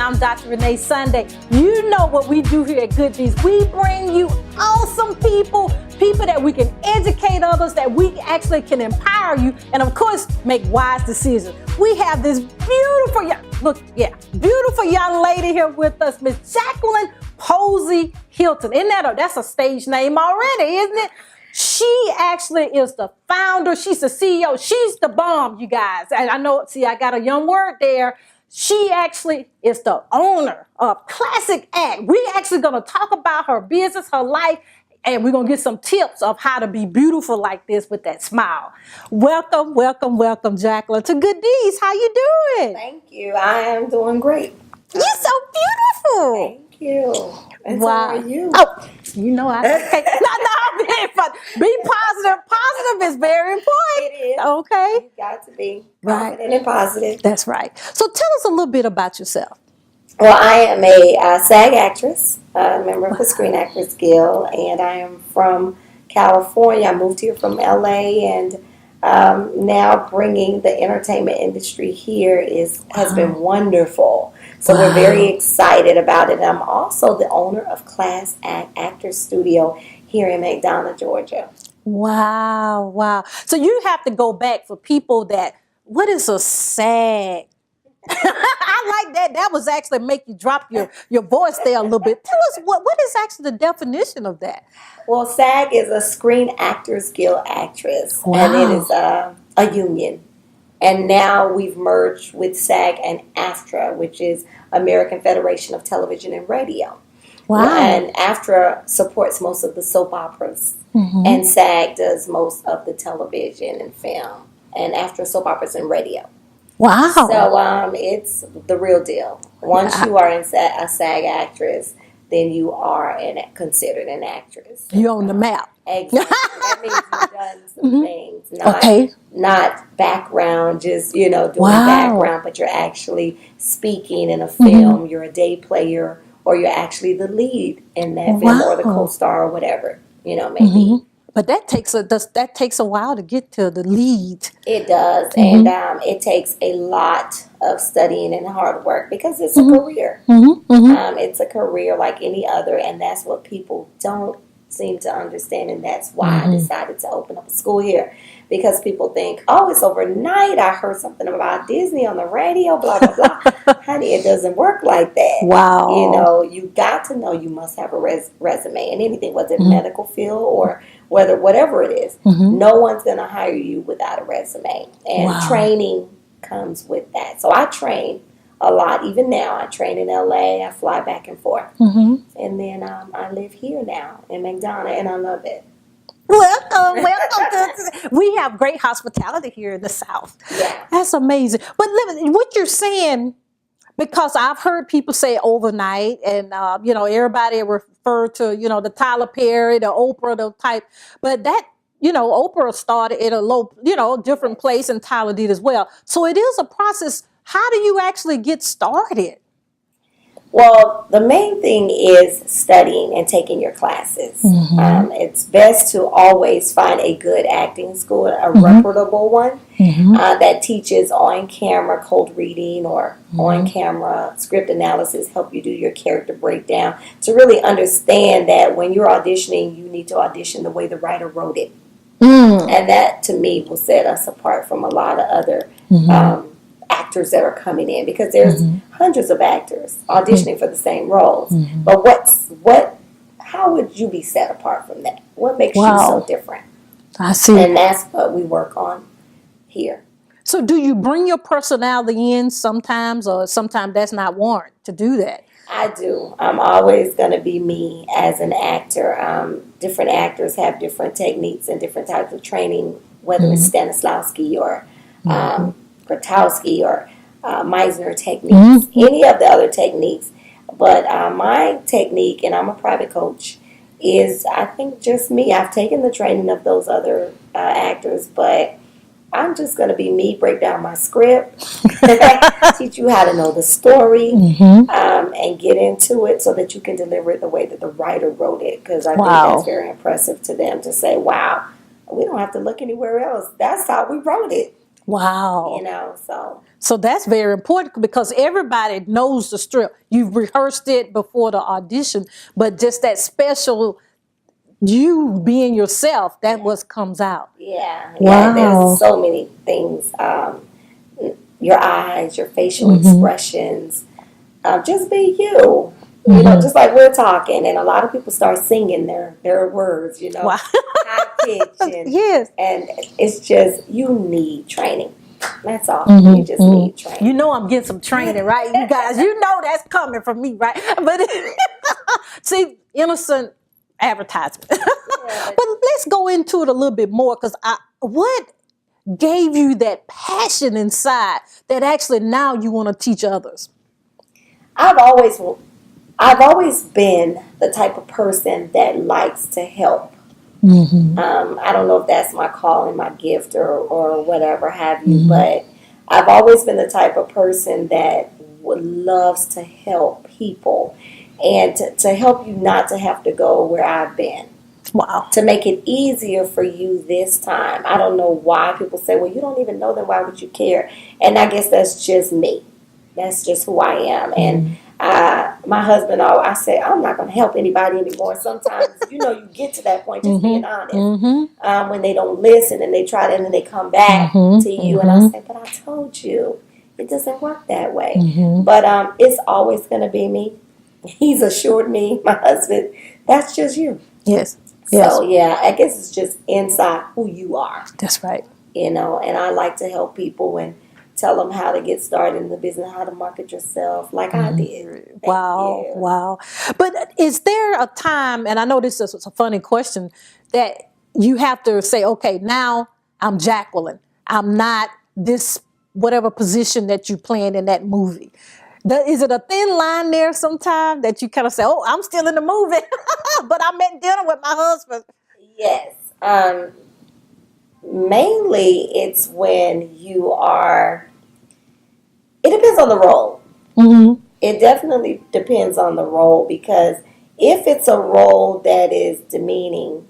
I'm Dr. Renee Sunday. You know what we do here at Good Deeds. We bring you awesome people that we can educate others, that we actually can empower you, and of course, make wise decisions. We have this beautiful young lady here with us, Miss Jacqueline Posey Hilton. That's a stage name already, isn't it? She actually is the founder. She's the CEO. She's the bomb, you guys. And I know, I got a young word there. She actually is the owner of Classic Act. We're actually going to talk about her business, her life, and we're going to get some tips of how to be beautiful like this with that smile. Welcome, welcome, welcome, Jacqueline, to Good Deeds. How you doing? Thank you. I am doing great. You're so beautiful. Thank you. And wow. So are you? Oh, you know I okay. No, be positive. Positive is very important. It is. Okay. You got to be confident and positive. That's right. So tell us a little bit about yourself. Well, I am a SAG actress, a member of the Screen Actors Guild, and I am from California. I moved here from LA, and now bringing the entertainment industry here has been wonderful. So we're very excited about it. I'm also the owner of Class Act Actors Studio here in McDonough, Georgia. Wow. So you have to go back for people what is a SAG? I like that. That was actually make you drop your voice there a little bit. Tell us what is actually the definition of that? Well, SAG is a Screen Actors Guild actress, and it is a union. And now we've merged with SAG and AFTRA, which is American Federation of Television and Radio. Wow. And AFTRA supports most of the soap operas, and SAG does most of the television and film, and AFTRA soap operas and radio. Wow. So it's the real deal. Once you are a SAG actress, then you are considered an actress. You're on the map. Exactly. That means you've done some things. Not background, just, doing background, but you're actually speaking in a film. You're a day player, or you're actually the lead in that film, or the co-star, or whatever, maybe. But that takes a while to get to the lead. It does, and it takes a lot of studying and hard work because it's a career. It's a career like any other, and that's what people don't seem to understand, and that's why I decided to open up a school here, because people think, oh, it's overnight. I heard something about Disney on the radio, blah, blah, blah. Honey, it doesn't work like that. Wow. You got to know you must have a resume, and anything, whether it's medical field or whatever it is, no one's going to hire you without a resume, and training comes with that. So I train a lot. Even now, I train in LA. I fly back and forth. And then I live here now in McDonough, and I love it. Welcome. We have great hospitality here in the South. Yeah. That's amazing. But what you're saying, because I've heard people say overnight, and everybody refer to the Tyler Perry, the Oprah, the type, but that Oprah started at a low, different place, and Tyler did as well. So it is a process. How do you actually get started? Well, the main thing is studying and taking your classes. It's best to always find a good acting school, a reputable one that teaches on-camera code reading or on-camera script analysis, help you do your character breakdown, to really understand that when you're auditioning, you need to audition the way the writer wrote it. And that, to me, will set us apart from a lot of other actors that are coming in, because there's hundreds of actors auditioning for the same roles. But how would you be set apart from that? What makes you so different? I see. And that's what we work on here. So do you bring your personality in sometimes, or sometimes that's not warranted to do that? I do. I'm always going to be me as an actor. Different actors have different techniques and different types of training, whether it's Stanislavski or Grotowski or Meisner techniques, any of the other techniques. But my technique, and I'm a private coach, is, I think, just me. I've taken the training of those other actors, but I'm just going to be me, break down my script, teach you how to know the story, and get into it so that you can deliver it the way that the writer wrote it. Because I think that's very impressive to them to say, wow, we don't have to look anywhere else. That's how we wrote it. Wow. So that's very important because everybody knows the strip. You've rehearsed it before the audition, but just that special you being yourself, that what comes out. Yeah. Wow. There's so many things. Your eyes, your facial expressions. Just be you. Just like we're talking, and a lot of people start singing their words, Wow. high pitch, and yes, and it's just you need training. That's all. You just need training. I'm getting some training, right, you guys? That's coming from me, right? But see, innocent advertisement. But let's go into it a little bit more because what gave you that passion inside that actually now you want to teach others? I've always been the type of person that likes to help. I don't know if that's my calling, my gift, or whatever have you, but I've always been the type of person that loves to help people and to help you not to have to go where I've been. Wow. To make it easier for you this time. I don't know why people say, well, you don't even know them. Why would you care? And I guess that's just me. That's just who I am. And my husband, I say, I'm not going to help anybody anymore. Sometimes, you get to that point, just being honest, when they don't listen and they try to, and then they come back to you. And I say, but I told you, it doesn't work that way. But it's always going to be me. He's assured me, my husband, that's just you. Yes. So, yeah, I guess it's just inside who you are. That's right. And I like to help people and tell them how to get started in the business, how to market yourself like I did. Wow. But is there a time, and I know this is a funny question, that you have to say, okay, now I'm Jacqueline. I'm not this whatever position that you playing in that movie. Is it a thin line there sometime that you kind of say, oh, I'm still in the movie, but I'm at dinner with my husband? Yes. Mainly it's when you are, it depends on the role. It definitely depends on the role, because if it's a role that is demeaning,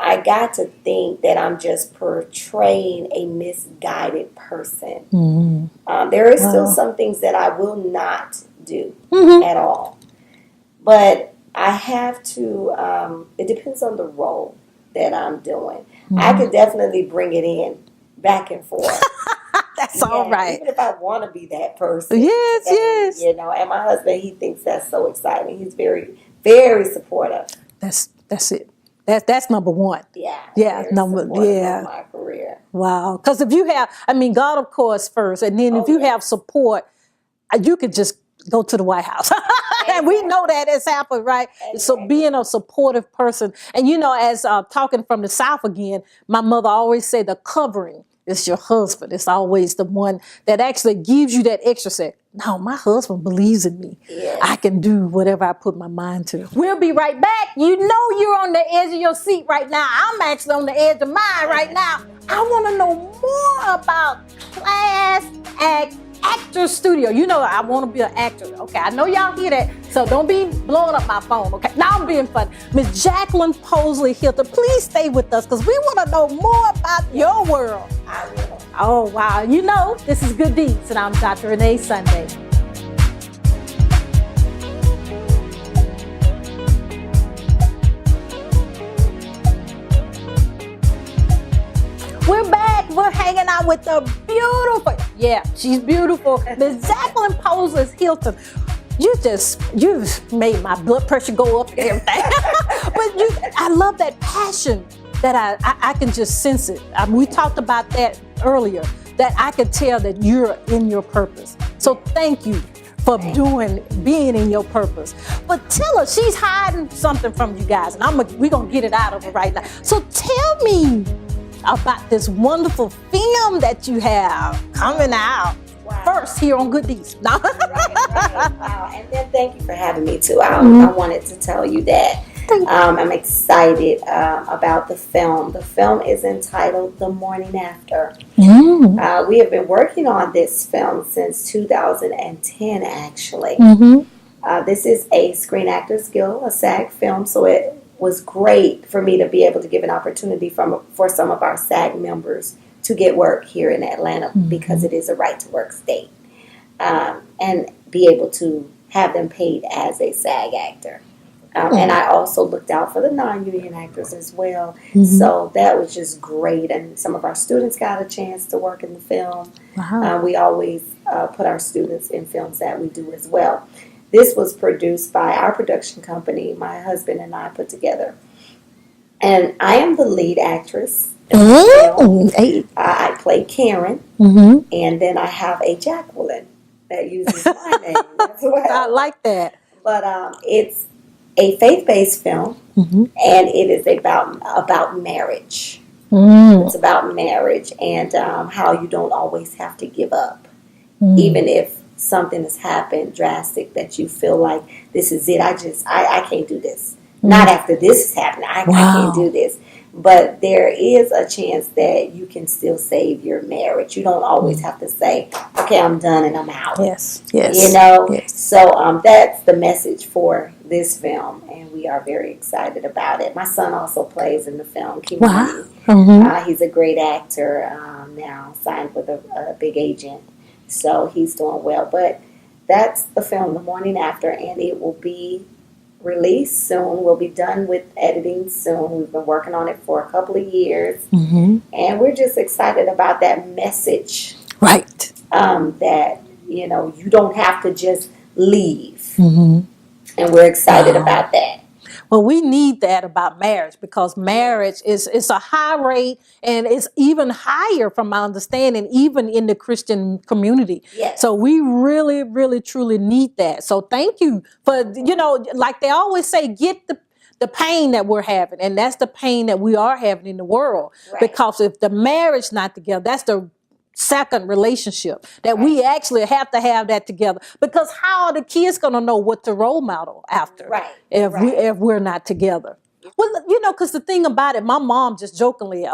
I got to think that I'm just portraying a misguided person. There is still some things that I will not do at all. But I have to, it depends on the role that I'm doing. I could definitely bring it in back and forth. That's all right. Even if I want to be that person. Yes. And my husband, he thinks that's so exciting. He's very, very supportive. That's it. That's number one. Yeah. Number of my career. Wow. Because if you have, God, of course, first, and then if you have support, you could just go to the White House. And we know that has happened, right? Exactly. So being a supportive person, and as talking from the South again, my mother always said the covering is your husband. It's always the one that actually gives you that extra say, no, my husband believes in me. Yes. I can do whatever I put my mind to. We'll be right back. You're on the edge of your seat right now. I'm actually on the edge of mine right now. I want to know more about Class Act Actor Studio. I want to be an actor. Okay, I know y'all hear that, so don't be blowing up my phone, okay? Now I'm being funny. Miss Jacqueline Posley Hilton, please stay with us because we want to know more about your world. I will. Oh, wow. This is Good Deeds, and I'm Dr. Renee Sunday. We're back. We're hanging out with the beautiful, she's beautiful, Miss Jacqueline Posley Hilton. You've made my blood pressure go up and everything. But I love that passion that I can just sense it. We talked about that earlier, that I could tell that you're in your purpose. So thank you for being in your purpose. But tell us, she's hiding something from you guys, and we're gonna get it out of her right now. So tell me about this wonderful film that you have coming out first here on Good Deeds. Right. Wow. And then thank you for having me too. I wanted to tell you that I'm excited about the film. The film is entitled The Morning After. We have been working on this film since 2010, actually. This is a Screen Actors Guild, a SAG film, so it was great for me to be able to give an opportunity for some of our SAG members to get work here in Atlanta because it is a right to work state, and be able to have them paid as a SAG actor. And I also looked out for the non-union actors as well. So that was just great. And some of our students got a chance to work in the film. We always put our students in films that we do as well. This was produced by our production company, my husband and I put together. And I am the lead actress. I play Karen. And then I have a Jacqueline that uses my name as well. I like that. But it's a faith-based film, and it is about marriage. It's about marriage and how you don't always have to give up, even if something has happened drastic that you feel like this is it. I can't do this. Not after this has happened. I can't do this. But there is a chance that you can still save your marriage. You don't always have to say, okay, I'm done and I'm out. Yes. You know? So that's the message for this film, and we are very excited about it. My son also plays in the film. He's a great actor now, signed with a big agent. So he's doing well. But that's the film, The Morning After, and it will be released soon. We'll be done with editing soon. We've been working on it for a couple of years, and we're just excited about that message. Right. That you don't have to just leave, and we're excited about that. Well, we need that about marriage because marriage is a high rate, and it's even higher from my understanding, even in the Christian community. Yes. So we really, really, truly need that. So thank you for, like they always say, get the pain that we're having, and that's the pain that we are having in the world. Right. Because if the marriage not together, that's the second relationship that we actually have to have that together, because how are the kids going to know what to role model after if we're not together? Well, because the thing about it, my mom just jokingly,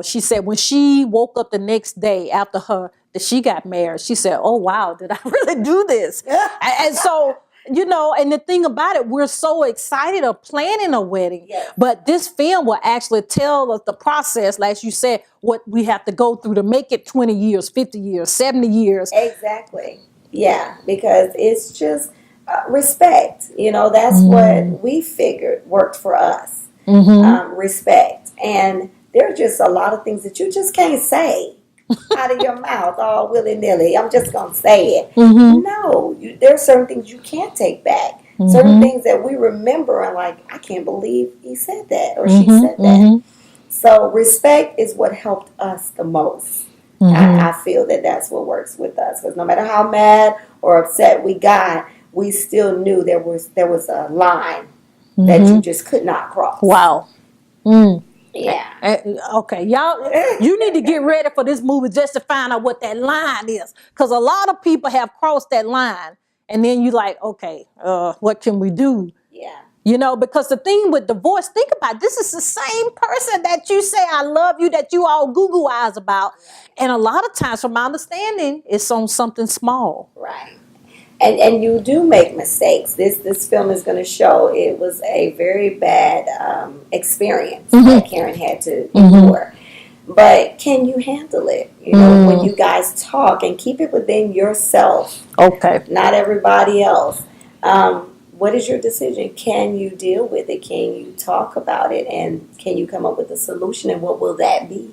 she said when she woke up the next day after that she got married, she said, "Oh wow, did I really do this?" And so. And the thing about it, we're so excited of planning a wedding, but this film will actually tell us the process, like you said, what we have to go through to make it 20 years, 50 years, 70 years. Exactly. Yeah, because it's just respect. That's what we figured worked for us. Respect. And there are just a lot of things that you just can't say out of your mouth all willy-nilly. I'm just going to say it. No, there are certain things you can't take back. Certain things that we remember and like, I can't believe he said that or she said that. So respect is what helped us the most. I feel that that's what works with us, because no matter how mad or upset we got, we still knew there was a line that you just could not cross. Wow. Yeah. Okay, y'all, you need to get ready for this movie just to find out what that line is. Because a lot of people have crossed that line. And then you like, okay, what can we do? Yeah. Because the thing with divorce, think about it, this is the same person that you say, I love you, that you all Google eyes about. And a lot of times, from my understanding, it's on something small. Right. And you do make mistakes. This film is going to show it was a very bad experience that Karen had to endure. But can you handle it? When you guys talk, and keep it within yourself. Okay. Not everybody else. What is your decision? Can you deal with it? Can you talk about it? And can you come up with a solution? And what will that be?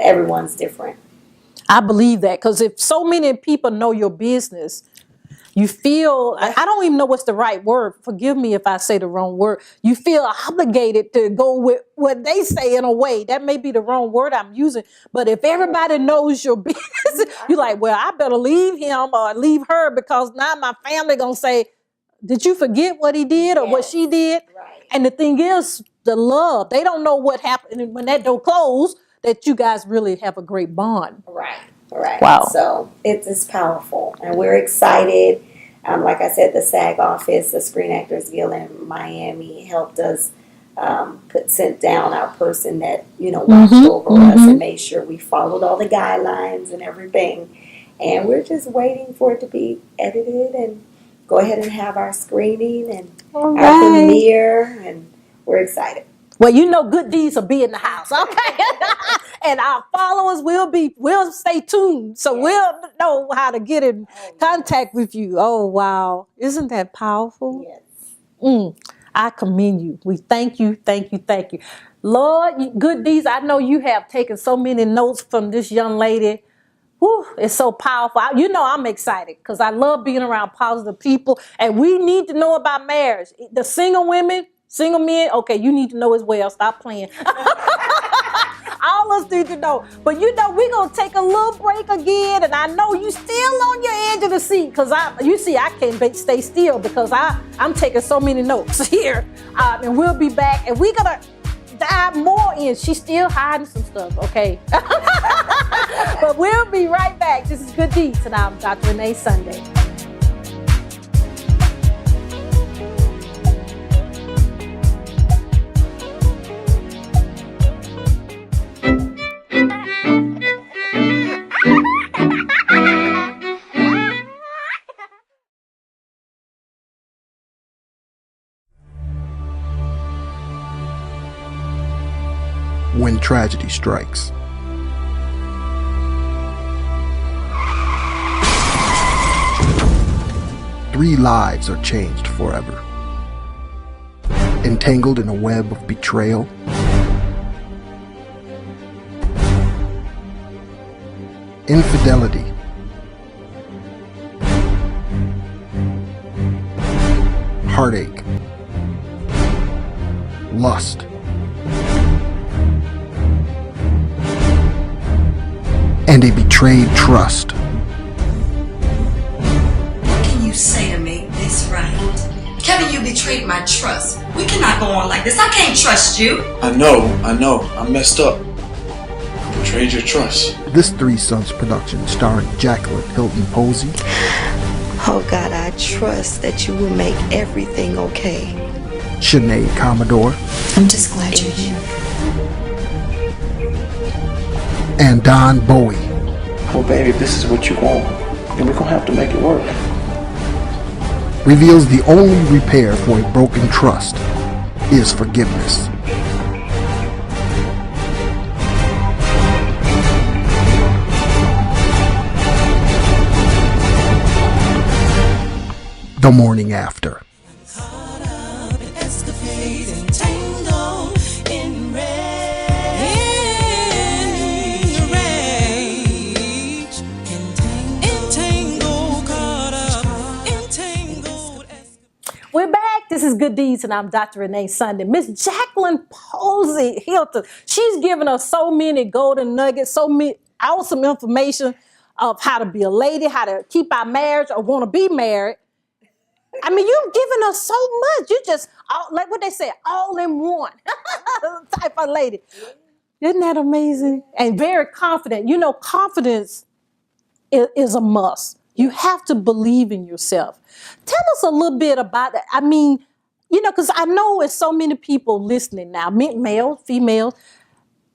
Everyone's different. I believe that, because if so many people know your business, you feel, I don't even know what's the right word. Forgive me if I say the wrong word. You feel obligated to go with what they say in a way. That may be the wrong word I'm using. But if everybody knows your business, you're like, well, I better leave him or leave her, because now my family going to say, did you forget what he did or what she did? Right. And the thing is, the love, they don't know what happened when that door closed, that you guys really have a great bond. Right. Right. Wow. So it's powerful, and we're excited. Like I said, the SAG office, the Screen Actors Guild in Miami, helped us sent down our person that watched over us and made sure we followed all the guidelines and everything. And we're just waiting for it to be edited and go ahead and have our screening and our premiere, and we're excited. Well, Good Deeds will be in the house, okay? And our followers will stay tuned. So we'll know how to get in contact with you. Oh, wow. Isn't that powerful? Yes. I commend you. We thank you, thank you, thank you. Lord, good deeds. I know you have taken so many notes from this young lady. Whew, it's so powerful. You know I'm excited because I love being around positive people. And we need to know about marriage. The single women, single men, okay, you need to know as well. Stop playing. All of us need to know. But we're going to take a little break again. And I know you still on your edge of the seat because I can't stay still because I'm taking so many notes here. And we'll be back. And we're going to dive more in. She's still hiding some stuff, okay? But we'll be right back. This is Good Deeds, and I'm Dr. Renee Sunday. When tragedy strikes. Three lives are changed forever. Entangled in a web of betrayal, infidelity, heartache, lust, and a betrayed trust. What can you say to make this right? Kevin, you betrayed my trust. We cannot go on like this. I can't trust you. I know. I messed up. I betrayed your trust. This Three Sons production starring Jacqueline Hilton Posey, Oh God, I trust that you will make everything okay. Sinead Commodore, I'm just glad you're here. and Don Bowie. Well, baby, if this is what you want, then we're gonna have to make it work. Reveals the only repair for a broken trust is forgiveness. The morning after. We're back. This is Good Deeds, and I'm Dr. Renee Sunday. Miss Jacqueline Posey Hilton. She's given us so many golden nuggets, so many awesome information of how to be a lady, how to keep our marriage or want to be married. I mean, you've given us so much. You just, like what they say, all in one type of lady. Isn't that amazing? And very confident. You know, confidence is a must. You have to believe in yourself. Tell us a little bit about that. I mean, because I know there's so many people listening now, males, females.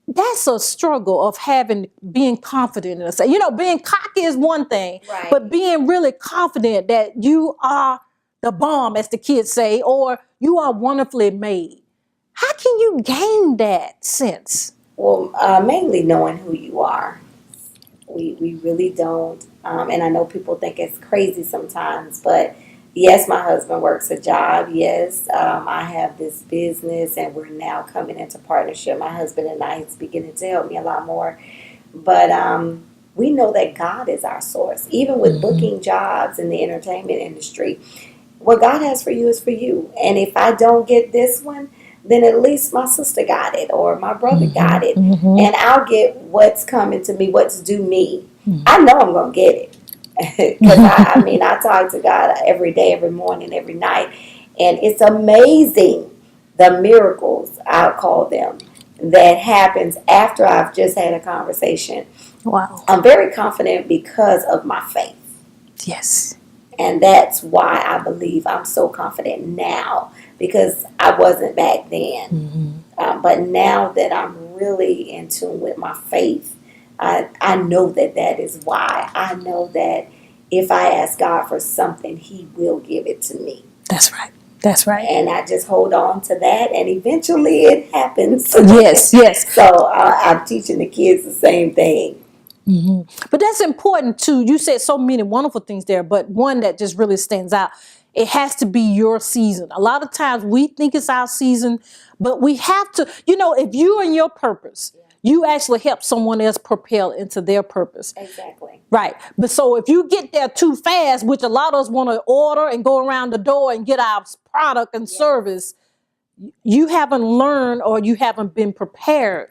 That's a struggle of being confident in yourself. Being cocky is one thing, Right. But being really confident that you are the bomb, as the kids say, or you are wonderfully made. How can you gain that sense? Well, mainly knowing who you are. We really don't. And I know people think it's crazy sometimes, but yes, my husband works a job. Yes, I have this business, and we're now coming into partnership. My husband and I, he's beginning to help me a lot more. But we know that God is our source. Even with booking jobs in the entertainment industry, what God has for you is for you. And if I don't get this one, then at least my sister got it or my brother got it. And I'll get what's coming to me, what's due me. I know I'm going to get it. Because I talk to God every day, every morning, every night. And it's amazing the miracles, I'll call them, that happens after I've just had a conversation. Wow. I'm very confident because of my faith. Yes. And that's why I believe I'm so confident now, because I wasn't back then. But now that I'm really in tune with my faith, I know that is why. I know that if I ask God for something, He will give it to me. That's right. That's right. And I just hold on to that, and eventually it happens. Yes, yes. So I'm teaching the kids the same thing. But that's important too. You said so many wonderful things there, but one that just really stands out. It has to be your season. A lot of times we think it's our season, but we have to, if you're in your purpose, you actually help someone else propel into their purpose. Exactly. Right. But so if you get there too fast, which a lot of us want to order and go around the door and get our product and service, you haven't learned or you haven't been prepared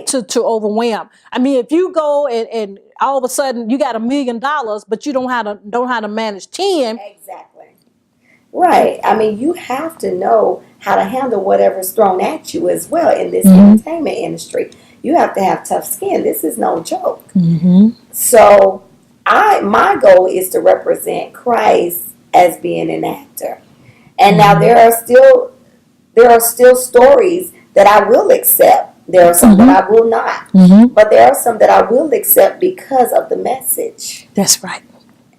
to overwhelm. I mean, if you go and all of a sudden you got $1 million, but you don't know how to manage 10. Exactly. Right. I mean, you have to know how to handle whatever's thrown at you as well in this entertainment industry. You have to have tough skin. This is no joke. So my goal is to represent Christ as being an actor. And now there are still stories that I will accept. There are some that I will not. But there are some that I will accept because of the message. That's right.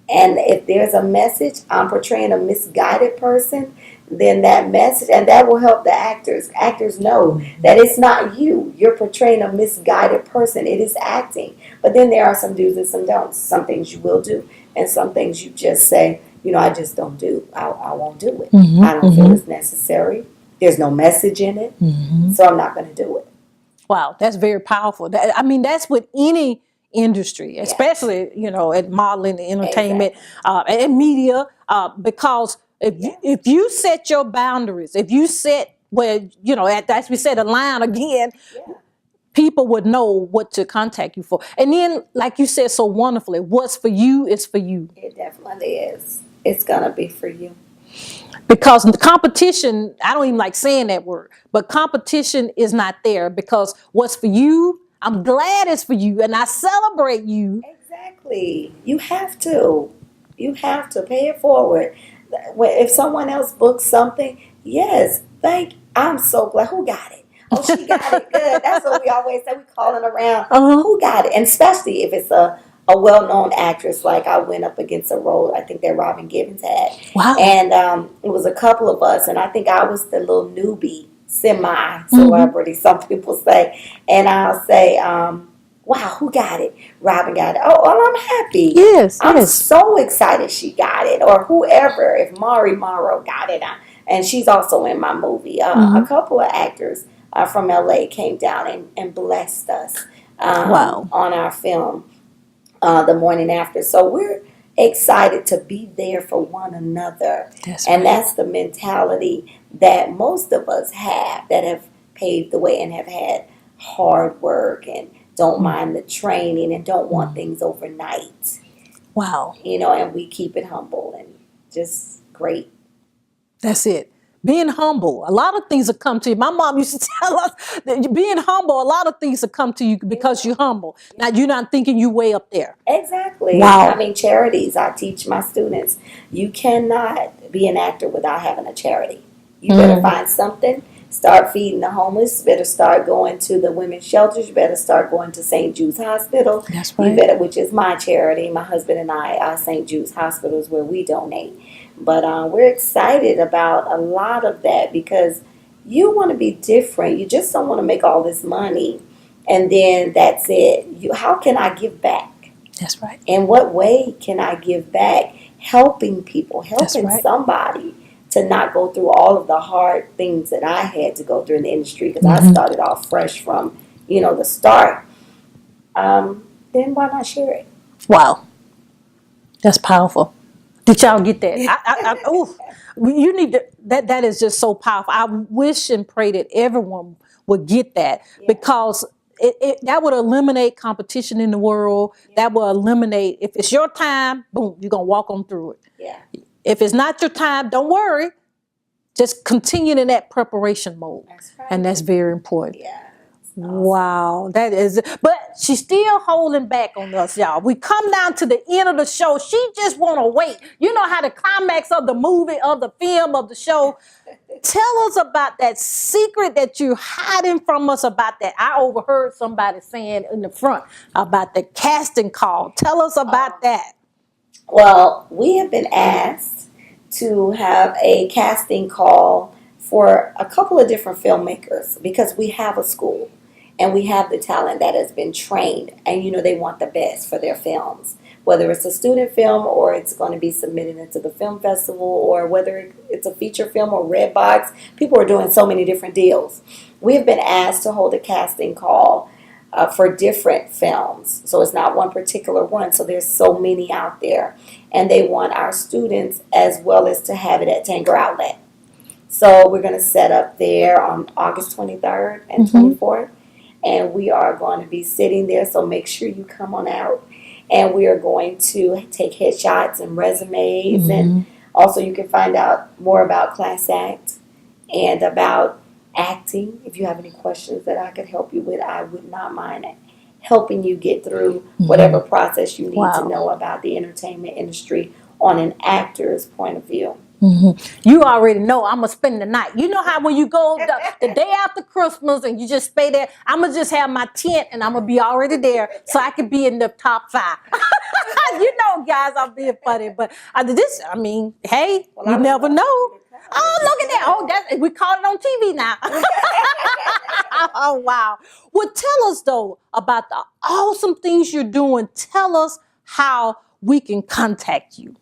And if there's a message, I'm portraying a misguided person, then that message, and that will help the actors. Actors know that it's not you. You're portraying a misguided person. It is acting. But then there are some do's and some don'ts. Some things you will do, and some things you just say, I just don't do. I won't do it. I don't feel it's necessary. There's no message in it, so I'm not going to do it. Wow, that's very powerful. That's with any industry, especially at modeling, entertainment, and media, because if you set your boundaries, if you set as we said, a line again, people would know what to contact you for. And then, like you said so wonderfully, what's for you is for you. It definitely is. It's gonna be for you. Because the competition, I don't even like saying that word, but competition is not there, because what's for you, I'm glad it's for you, and I celebrate you. Exactly. You have to. You have to pay it forward. If someone else books something, yes, I'm so glad. Who got it? Oh, she got it. Good. That's what we always say. We calling around. Who got it? And especially if it's a well-known actress, like I went up against a role I think that Robin Givens had. Wow. And it was a couple of us, and I think I was the little newbie, semi-celebrity, some people say. And I'll say, wow, who got it? Robin got it. Oh, well, I'm happy. Yes, I'm so excited she got it. Or whoever, if Mari Morrow got it. And she's also in my movie. A couple of actors from LA came down and blessed us on our film the morning after. So we're excited to be there for one another. That's the mentality that most of us have, that have paved the way and have had hard work and don't mind the training and don't want things overnight. Wow. And we keep it humble and just great. That's it. Being humble. A lot of things will come to you. My mom used to tell us that being humble, a lot of things will come to you because you're humble. Now, you're not thinking you way up there. Exactly. Wow. I mean, charities, I teach my students, you cannot be an actor without having a charity. You better find something. Start feeding the homeless. You better start going to the women's shelters. You better start going to St. Jude's Hospital. That's right. Which is my charity. My husband and I, St. Jude's Hospital is where we donate. But we're excited about a lot of that because you want to be different. You just don't want to make all this money and then that's it. How can I give back? That's right. In what way can I give back? Helping people, helping somebody to not go through all of the hard things that I had to go through in the industry because I started off fresh from, the start. Then why not share it? Wow. That's powerful. Did y'all get that? You need to, that is just so powerful. I wish and pray that everyone would get that because that would eliminate competition in the world. That will eliminate, if it's your time, boom, you're going to walk on through it. Yeah. If it's not your time, don't worry. Just continue in that preparation mode. That's right. And that's very important. Yeah. Awesome. Wow, that is, but she's still holding back on us, y'all. We come down to the end of the show. She just want to wait. You know how the climax of the movie, of the film, of the show. Tell us about that secret that you're hiding from us about that. I overheard somebody saying in the front about the casting call. Tell us about that. Well, we have been asked to have a casting call for a couple of different filmmakers because we have a school and we have the talent that has been trained, and they want the best for their films, whether it's a student film or it's going to be submitted into the film festival, or whether it's a feature film or red box. People are doing so many different deals. We have been asked to hold a casting call for different films, so it's not one particular one. So there's so many out there, and they want our students as well as to have it at Tanger Outlet. So we're going to set up there on August 23rd and 24th, and we are going to be sitting there. So make sure you come on out, and we are going to take headshots and resumes, and also you can find out more about Class Act and about acting. If you have any questions that I could help you with, I would not mind helping you get through whatever process you need to know about the entertainment industry on an actor's point of view. You already know I'm going to spend the night. You know how when you go the day after Christmas and you just stay there, I'm going to just have my tent and I'm going to be already there so I can be in the top 5. Guys, I'm being funny, but hey, you never know. Oh, look at that. Oh, we caught it on TV now. Oh, wow. Well, tell us, though, about the awesome things you're doing. Tell us how we can contact you.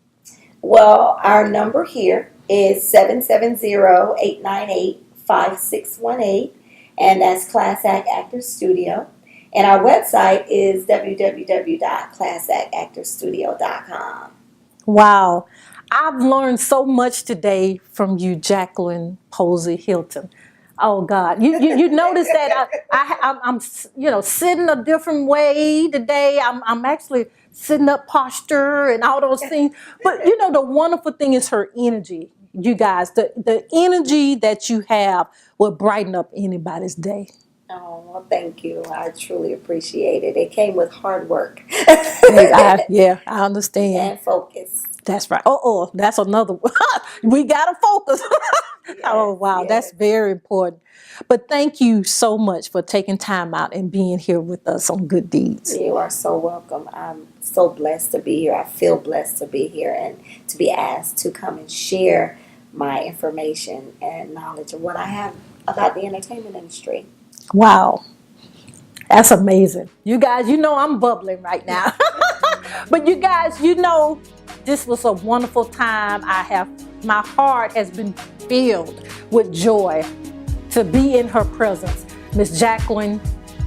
Well, our number here is 770-898-5618, and that's Class Act Actors Studio. And our website is www.classactactorstudio.com. Wow. I've learned so much today from you, Jacqueline Posey Hilton. Oh God, you notice that I'm sitting a different way today. I'm actually sitting up posture and all those things. But the wonderful thing is her energy. You guys, the energy that you have will brighten up anybody's day. Oh, well, thank you. I truly appreciate it. It came with hard work. I understand. And focus. That's right. That's another one. We got to focus. Yes, oh, wow. Yes. That's very important. But thank you so much for taking time out and being here with us on Good Deeds. You are so welcome. I'm so blessed to be here. I feel blessed to be here and to be asked to come and share my information and knowledge of what I have about the entertainment industry. Wow. That's amazing. You guys, I'm bubbling right now. But you guys, this was a wonderful time. My heart has been filled with joy to be in her presence, Miss Jacqueline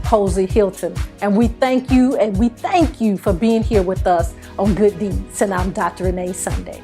Posey Hilton. And we thank you for being here with us on Good Deeds. And I'm Dr. Renee Sunday.